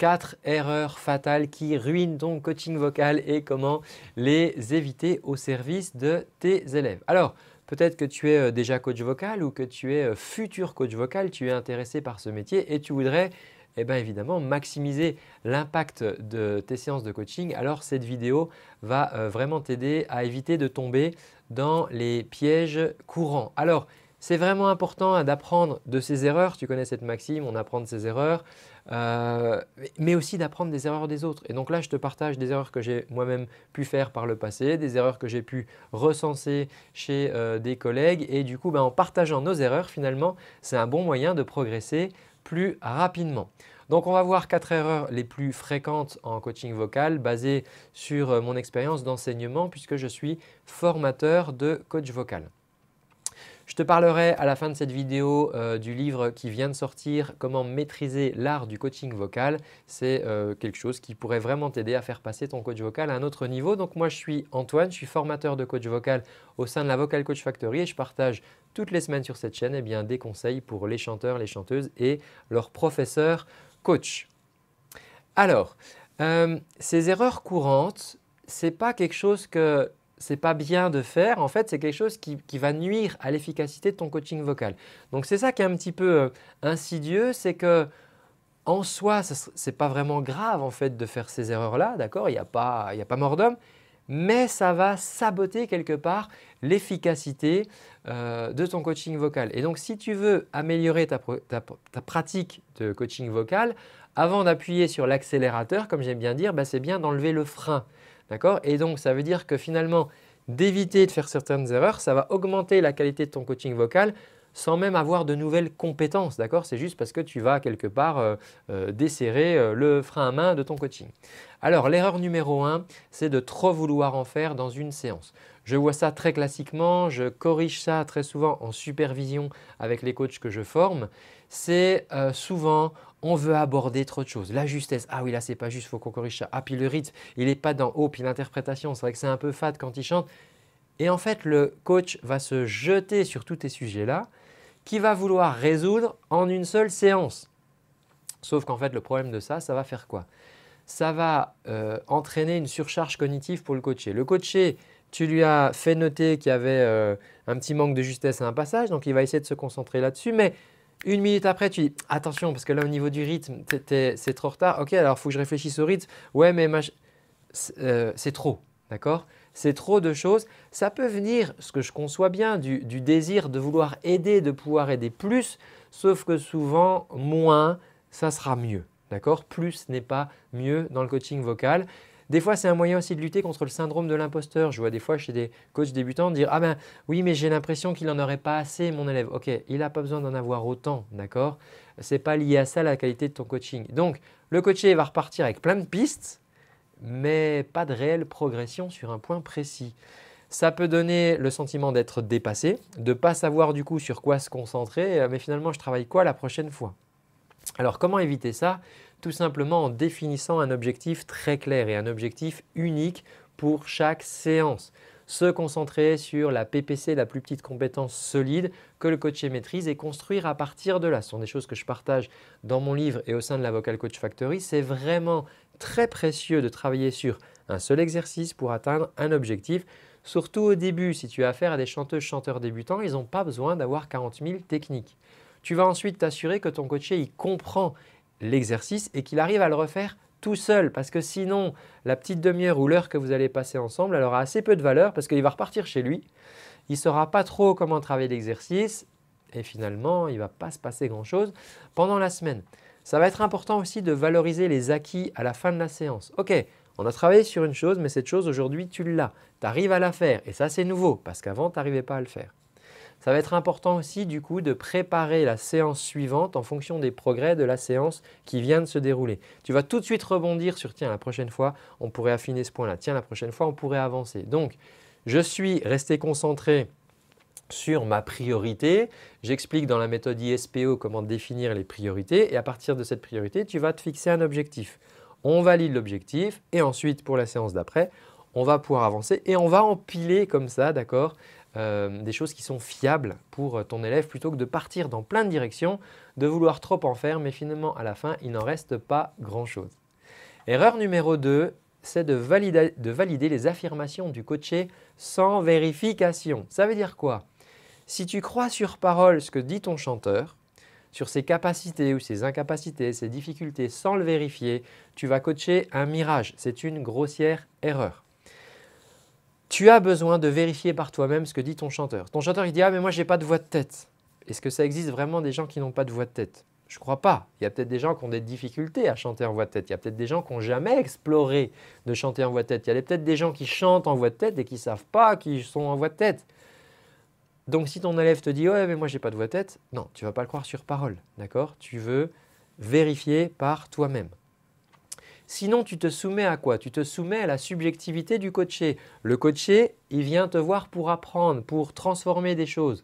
4 erreurs fatales qui ruinent ton coaching vocal et comment les éviter au service de tes élèves. Alors, peut-être que tu es déjà coach vocal ou que tu es futur coach vocal, tu es intéressé par ce métier et tu voudrais évidemment maximiser l'impact de tes séances de coaching. Alors, cette vidéo va vraiment t'aider à éviter de tomber dans les pièges courants. Alors, c'est vraiment important d'apprendre de ses erreurs. Tu connais cette maxime, on apprend de ses erreurs, mais aussi d'apprendre des erreurs des autres. Et donc là, je te partage des erreurs que j'ai moi-même pu faire par le passé, des erreurs que j'ai pu recenser chez des collègues. Et du coup, en partageant nos erreurs, finalement, c'est un bon moyen de progresser plus rapidement. Donc, on va voir 4 erreurs les plus fréquentes en coaching vocal basées sur mon expérience d'enseignement puisque je suis formateur de coach vocal. Je te parlerai à la fin de cette vidéo du livre qui vient de sortir, Comment maîtriser l'art du coaching vocal. C'est quelque chose qui pourrait vraiment t'aider à faire passer ton coach vocal à un autre niveau. Donc moi, je suis Antoine, je suis formateur de coach vocal au sein de la Vocal Coach Factory et je partage toutes les semaines sur cette chaîne des conseils pour les chanteurs, les chanteuses et leurs professeurs coach. Alors, ces erreurs courantes, ce n'est pas quelque chose que ce n'est pas bien de faire. En fait, c'est quelque chose qui va nuire à l'efficacité de ton coaching vocal. Donc, c'est ça qui est un petit peu insidieux, c'est que en soi, ce n'est pas vraiment grave en fait de faire ces erreurs-là, d'accord? Il n'y a pas mort d'homme, mais ça va saboter quelque part l'efficacité de ton coaching vocal. Et donc, si tu veux améliorer ta pratique de coaching vocal, avant d'appuyer sur l'accélérateur, comme j'aime bien dire, c'est bien d'enlever le frein. D'accord? Et donc, ça veut dire que finalement, d'éviter de faire certaines erreurs, ça va augmenter la qualité de ton coaching vocal sans même avoir de nouvelles compétences. D'accord? C'est juste parce que tu vas quelque part desserrer le frein à main de ton coaching. Alors, l'erreur numéro 1, c'est de trop vouloir en faire dans une séance. Je vois ça très classiquement, je corrige ça très souvent en supervision avec les coachs que je forme. C'est souvent on veut aborder trop de choses. La justesse, ah oui là c'est pas juste, il faut qu'on corrige ça. Ah puis le rythme, il n'est pas dans haut, puis l'interprétation, c'est vrai que c'est un peu fade quand il chante. Et en fait le coach va se jeter sur tous ces sujets-là qu'il va vouloir résoudre en une seule séance. Sauf qu'en fait le problème de ça va faire quoi? Ça va entraîner une surcharge cognitive pour le coaché. Le coaché, tu lui as fait noter qu'il y avait un petit manque de justesse à un passage, donc il va essayer de se concentrer là-dessus. Mais une minute après, tu dis « attention parce que là au niveau du rythme, c'est trop retard. Ok, alors il faut que je réfléchisse au rythme. Ouais, mais c'est trop, d'accord? C'est trop de choses. Ça peut venir, ce que je conçois bien, du désir de vouloir aider, de pouvoir aider plus, sauf que souvent, moins, ça sera mieux. D'accord? Plus n'est pas mieux dans le coaching vocal. Des fois, c'est un moyen aussi de lutter contre le syndrome de l'imposteur. Je vois des fois chez des coachs débutants dire « Ah ben oui, mais j'ai l'impression qu'il n'en aurait pas assez mon élève. » Ok, il n'a pas besoin d'en avoir autant, d'accord? Ce n'est pas lié à ça la qualité de ton coaching. Donc, le coaché va repartir avec plein de pistes, mais pas de réelle progression sur un point précis. Ça peut donner le sentiment d'être dépassé, de ne pas savoir du coup sur quoi se concentrer, mais finalement, je travaille quoi la prochaine fois? Alors, comment éviter ça? Tout simplement en définissant un objectif très clair et un objectif unique pour chaque séance. Se concentrer sur la PPC, la plus petite compétence solide que le coaché maîtrise et construire à partir de là. Ce sont des choses que je partage dans mon livre et au sein de la Vocal Coach Factory. C'est vraiment très précieux de travailler sur un seul exercice pour atteindre un objectif. Surtout au début, si tu as affaire à des chanteuses, chanteurs débutants, ils n'ont pas besoin d'avoir 40 000 techniques. Tu vas ensuite t'assurer que ton coaché il comprend l'exercice et qu'il arrive à le refaire tout seul parce que sinon, la petite demi-heure ou l'heure que vous allez passer ensemble, elle aura assez peu de valeur parce qu'il va repartir chez lui, il ne saura pas trop comment travailler l'exercice et finalement, il ne va pas se passer grand-chose pendant la semaine. Ça va être important aussi de valoriser les acquis à la fin de la séance. Ok, on a travaillé sur une chose, mais cette chose aujourd'hui, tu l'as. Tu arrives à la faire et ça, c'est nouveau parce qu'avant, tu n'arrivais pas à le faire. Ça va être important aussi du coup de préparer la séance suivante en fonction des progrès de la séance qui vient de se dérouler. Tu vas tout de suite rebondir sur « tiens, la prochaine fois, on pourrait affiner ce point-là. Tiens, la prochaine fois, on pourrait avancer. » Donc, je suis resté concentré sur ma priorité. J'explique dans la méthode ISPO comment définir les priorités et à partir de cette priorité, tu vas te fixer un objectif. On valide l'objectif et ensuite pour la séance d'après, on va pouvoir avancer et on va empiler comme ça, d'accord, des choses qui sont fiables pour ton élève plutôt que de partir dans plein de directions, de vouloir trop en faire, mais finalement à la fin, il n'en reste pas grand-chose. Erreur numéro 2, c'est de valider les affirmations du coaché sans vérification. Ça veut dire quoi? Si tu crois sur parole ce que dit ton chanteur, sur ses capacités ou ses incapacités, ses difficultés, sans le vérifier, tu vas coacher un mirage. C'est une grossière erreur. Tu as besoin de vérifier par toi-même ce que dit ton chanteur. Ton chanteur il dit « Ah mais moi je n'ai pas de voix de tête ». Est-ce que ça existe vraiment des gens qui n'ont pas de voix de tête? Je ne crois pas. Il y a peut-être des gens qui ont des difficultés à chanter en voix de tête. Il y a peut-être des gens qui n'ont jamais exploré de chanter en voix de tête. Il y a peut-être des gens qui chantent en voix de tête et qui ne savent pas qu'ils sont en voix de tête. Donc si ton élève te dit « Ouais mais moi je n'ai pas de voix de tête », non, tu ne vas pas le croire sur parole. D'accord? Tu veux vérifier par toi-même. Sinon, tu te soumets à quoi? Tu te soumets à la subjectivité du coaché. Le coaché, il vient te voir pour apprendre, pour transformer des choses.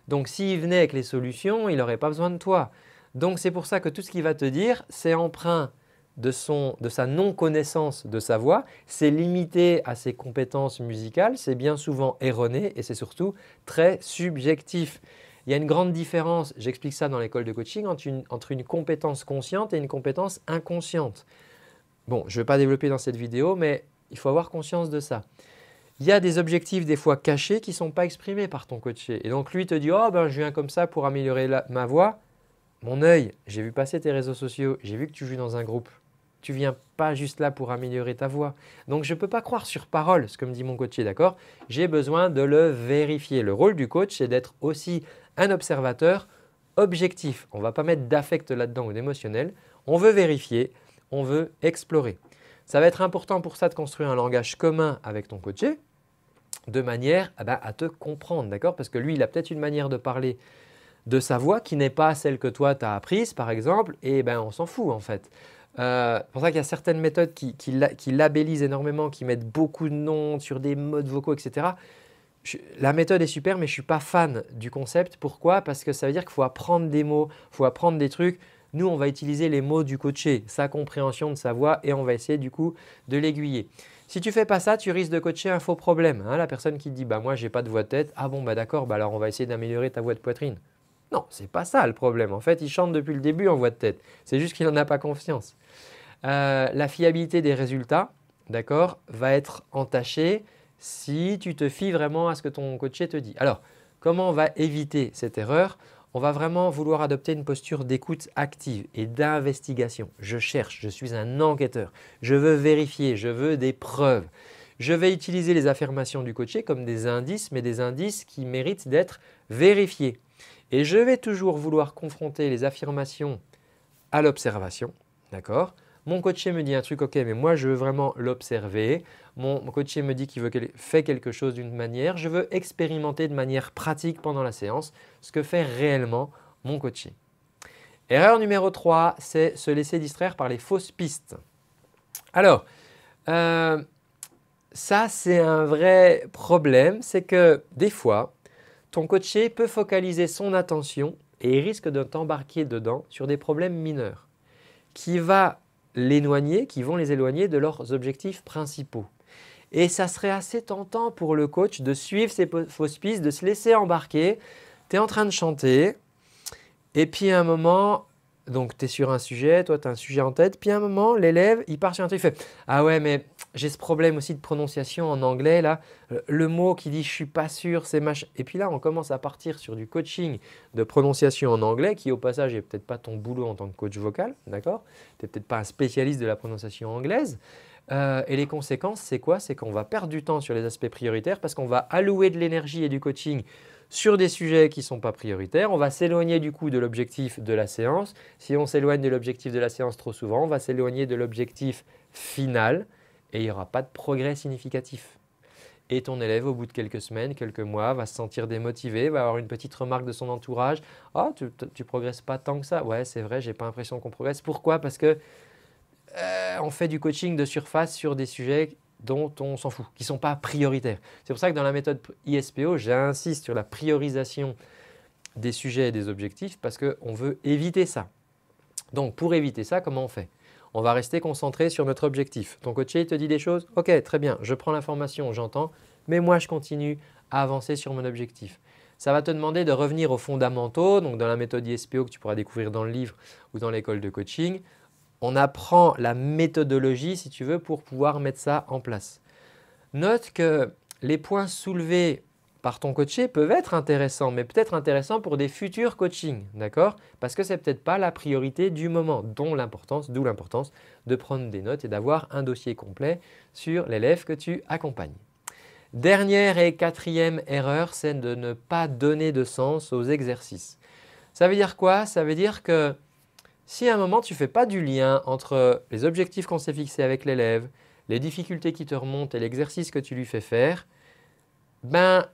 Donc, s'il venait avec les solutions, il n'aurait pas besoin de toi. Donc, c'est pour ça que tout ce qu'il va te dire, c'est empreint de sa non-connaissance de sa voix, c'est limité à ses compétences musicales, c'est bien souvent erroné et c'est surtout très subjectif. Il y a une grande différence, j'explique ça dans l'école de coaching, entre une compétence consciente et une compétence inconsciente. Bon, je ne vais pas développer dans cette vidéo, mais il faut avoir conscience de ça. Il y a des objectifs des fois cachés qui ne sont pas exprimés par ton coaché. Et donc lui te dit « Oh ben je viens comme ça pour améliorer ma voix. Mon œil, j'ai vu passer tes réseaux sociaux, j'ai vu que tu joues dans un groupe. Tu ne viens pas juste là pour améliorer ta voix. Donc je ne peux pas croire sur parole ce que me dit mon coaché, d'accord? J'ai besoin de le vérifier. Le rôle du coach, c'est d'être aussi un observateur objectif. On ne va pas mettre d'affect là-dedans ou d'émotionnel. On veut vérifier. On veut explorer. Ça va être important pour ça de construire un langage commun avec ton coaché de manière à te comprendre, d'accord? Parce que lui, il a peut-être une manière de parler de sa voix qui n'est pas celle que toi, tu as apprise par exemple et on s'en fout en fait. C'est pour ça qu'il y a certaines méthodes qui labellisent énormément, qui mettent beaucoup de noms sur des modes vocaux, etc. La méthode est super mais je ne suis pas fan du concept. Pourquoi? Parce que ça veut dire qu'il faut apprendre des mots, il faut apprendre des trucs. Nous, on va utiliser les mots du coaché, sa compréhension de sa voix et on va essayer du coup de l'aiguiller. Si tu ne fais pas ça, tu risques de coacher un faux problème. La personne qui te dit « moi, je n'ai pas de voix de tête ». Ah bon, d'accord, alors on va essayer d'améliorer ta voix de poitrine. Non, ce n'est pas ça le problème. En fait, il chante depuis le début en voix de tête. C'est juste qu'il n'en a pas confiance. La fiabilité des résultats, d'accord, va être entachée si tu te fies vraiment à ce que ton coaché te dit. Alors, comment on va éviter cette erreur? On va vraiment vouloir adopter une posture d'écoute active et d'investigation. Je cherche, je suis un enquêteur, je veux vérifier, je veux des preuves. Je vais utiliser les affirmations du coaché comme des indices, mais des indices qui méritent d'être vérifiés. Et je vais toujours vouloir confronter les affirmations à l'observation, d'accord? Mon coaché me dit un truc, ok, mais moi je veux vraiment l'observer. Mon coaché me dit qu'il fait quelque chose d'une manière. Je veux expérimenter de manière pratique pendant la séance ce que fait réellement mon coaché. Erreur numéro 3, c'est se laisser distraire par les fausses pistes. Alors, ça c'est un vrai problème, c'est que des fois, ton coaché peut focaliser son attention et il risque de t'embarquer dedans sur des problèmes mineurs qui vont les éloigner de leurs objectifs principaux. Et ça serait assez tentant pour le coach de suivre ces fausses pistes, de se laisser embarquer. Tu es en train de chanter et puis à un moment, donc tu es sur un sujet, toi tu as un sujet en tête, puis à un moment l'élève il part sur un truc, il fait « Ah ouais mais j'ai ce problème aussi de prononciation en anglais là, le mot qui dit « je suis pas sûr » c'est machin ». Et puis là on commence à partir sur du coaching de prononciation en anglais qui au passage n'est peut-être pas ton boulot en tant que coach vocal, d'accord? Tu n'es peut-être pas un spécialiste de la prononciation anglaise. Et les conséquences c'est quoi? C'est qu'on va perdre du temps sur les aspects prioritaires parce qu'on va allouer de l'énergie et du coaching sur des sujets qui ne sont pas prioritaires. On va s'éloigner du coup de l'objectif de la séance. Si on s'éloigne de l'objectif de la séance trop souvent, on va s'éloigner de l'objectif final et il n'y aura pas de progrès significatif. Et ton élève, au bout de quelques semaines, quelques mois, va se sentir démotivé, va avoir une petite remarque de son entourage. « Ah, tu ne progresses pas tant que ça. Ouais, c'est vrai, je n'ai pas l'impression qu'on progresse. » Pourquoi? Parce que on fait du coaching de surface sur des sujets dont on s'en fout, qui ne sont pas prioritaires. C'est pour ça que dans la méthode ISPO, j'insiste sur la priorisation des sujets et des objectifs parce qu'on veut éviter ça. Donc, pour éviter ça, comment on fait? On va rester concentré sur notre objectif. Ton coaché te dit des choses, ok, très bien, je prends l'information, j'entends, mais moi je continue à avancer sur mon objectif. Ça va te demander de revenir aux fondamentaux, donc dans la méthode ISPO que tu pourras découvrir dans le livre ou dans l'école de coaching. On apprend la méthodologie si tu veux pour pouvoir mettre ça en place. Note que les points soulevés par ton coaché peuvent être intéressants, mais peut-être intéressants pour des futurs coachings, d'accord? Parce que ce n'est peut-être pas la priorité du moment, d'où l'importance de prendre des notes et d'avoir un dossier complet sur l'élève que tu accompagnes. Dernière et quatrième erreur, c'est de ne pas donner de sens aux exercices. Ça veut dire quoi? Ça veut dire que si à un moment tu ne fais pas du lien entre les objectifs qu'on s'est fixés avec l'élève, les difficultés qui te remontent et l'exercice que tu lui fais faire, ben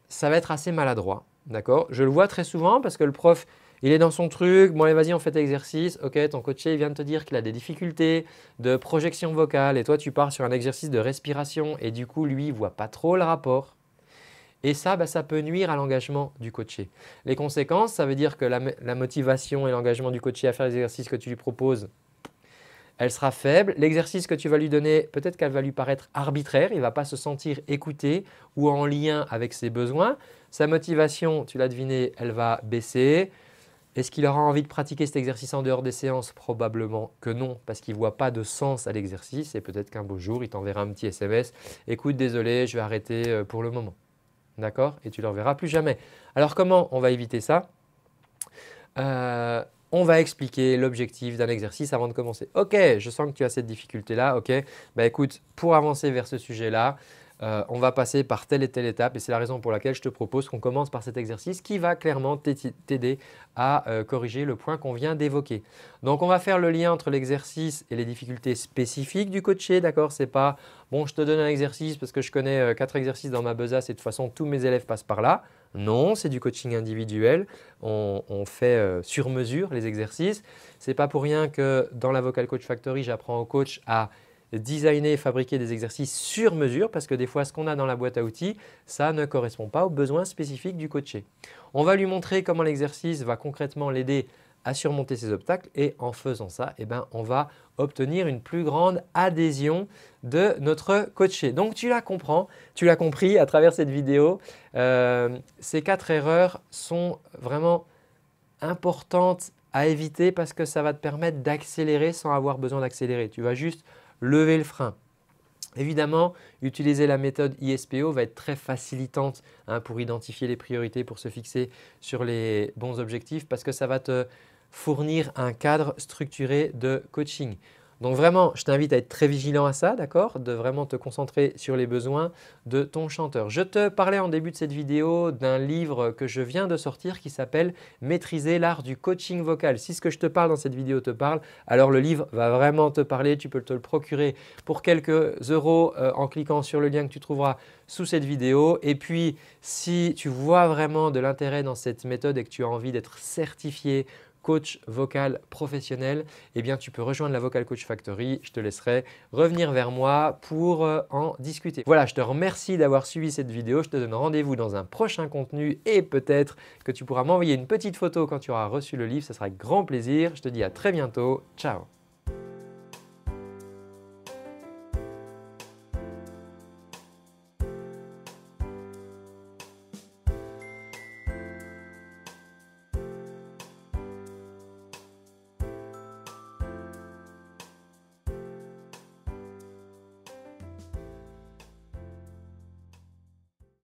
ça va être assez maladroit. D'accord? Je le vois très souvent parce que le prof, il est dans son truc. Bon, allez, vas-y, on fait l'exercice. Ok, ton coaché il vient de te dire qu'il a des difficultés de projection vocale et toi, tu pars sur un exercice de respiration et du coup, lui, il ne voit pas trop le rapport. Et ça, ça peut nuire à l'engagement du coaché. Les conséquences, ça veut dire que la motivation et l'engagement du coaché à faire les exercices que tu lui proposes, elle sera faible. L'exercice que tu vas lui donner, peut-être qu'elle va lui paraître arbitraire, il ne va pas se sentir écouté ou en lien avec ses besoins. Sa motivation, tu l'as deviné, elle va baisser. Est-ce qu'il aura envie de pratiquer cet exercice en dehors des séances? Probablement que non, parce qu'il ne voit pas de sens à l'exercice et peut-être qu'un beau jour, il t'enverra un petit SMS. « Écoute, désolé, je vais arrêter pour le moment. » D'accord? Et tu ne le reverras plus jamais. Alors comment on va éviter ça? On va expliquer l'objectif d'un exercice avant de commencer. Ok, je sens que tu as cette difficulté-là. Ok, écoute, pour avancer vers ce sujet-là, on va passer par telle et telle étape et c'est la raison pour laquelle je te propose qu'on commence par cet exercice qui va clairement t'aider à corriger le point qu'on vient d'évoquer. Donc, on va faire le lien entre l'exercice et les difficultés spécifiques du coaché. D'accord? Ce n'est pas « bon, je te donne un exercice parce que je connais 4 exercices dans ma besace et de toute façon, tous mes élèves passent par là ». Non, c'est du coaching individuel. On fait sur mesure les exercices. Ce n'est pas pour rien que dans la Vocal Coach Factory, j'apprends aux coachs à designer et fabriquer des exercices sur mesure parce que des fois, ce qu'on a dans la boîte à outils, ça ne correspond pas aux besoins spécifiques du coaché. On va lui montrer comment l'exercice va concrètement l'aider à surmonter ses obstacles et en faisant ça, on va obtenir une plus grande adhésion de notre coaché. Donc, tu l'as compris à travers cette vidéo. Ces 4 erreurs sont vraiment importantes à éviter parce que ça va te permettre d'accélérer sans avoir besoin d'accélérer. Tu vas juste lever le frein. Évidemment, utiliser la méthode ISPO va être très facilitante pour identifier les priorités, pour se fixer sur les bons objectifs parce que ça va te fournir un cadre structuré de coaching. Donc vraiment, je t'invite à être très vigilant à ça, d'accord? De vraiment te concentrer sur les besoins de ton chanteur. Je te parlais en début de cette vidéo d'un livre que je viens de sortir qui s'appelle « Maîtriser l'art du coaching vocal ». Si ce que je te parle dans cette vidéo te parle, alors le livre va vraiment te parler. Tu peux te le procurer pour quelques euros en cliquant sur le lien que tu trouveras sous cette vidéo. Et puis, si tu vois vraiment de l'intérêt dans cette méthode et que tu as envie d'être certifié coach vocal professionnel, tu peux rejoindre la Vocal Coach Factory. Je te laisserai revenir vers moi pour en discuter. Voilà, je te remercie d'avoir suivi cette vidéo. Je te donne rendez-vous dans un prochain contenu et peut-être que tu pourras m'envoyer une petite photo quand tu auras reçu le livre. Ce sera avec grand plaisir. Je te dis à très bientôt. Ciao!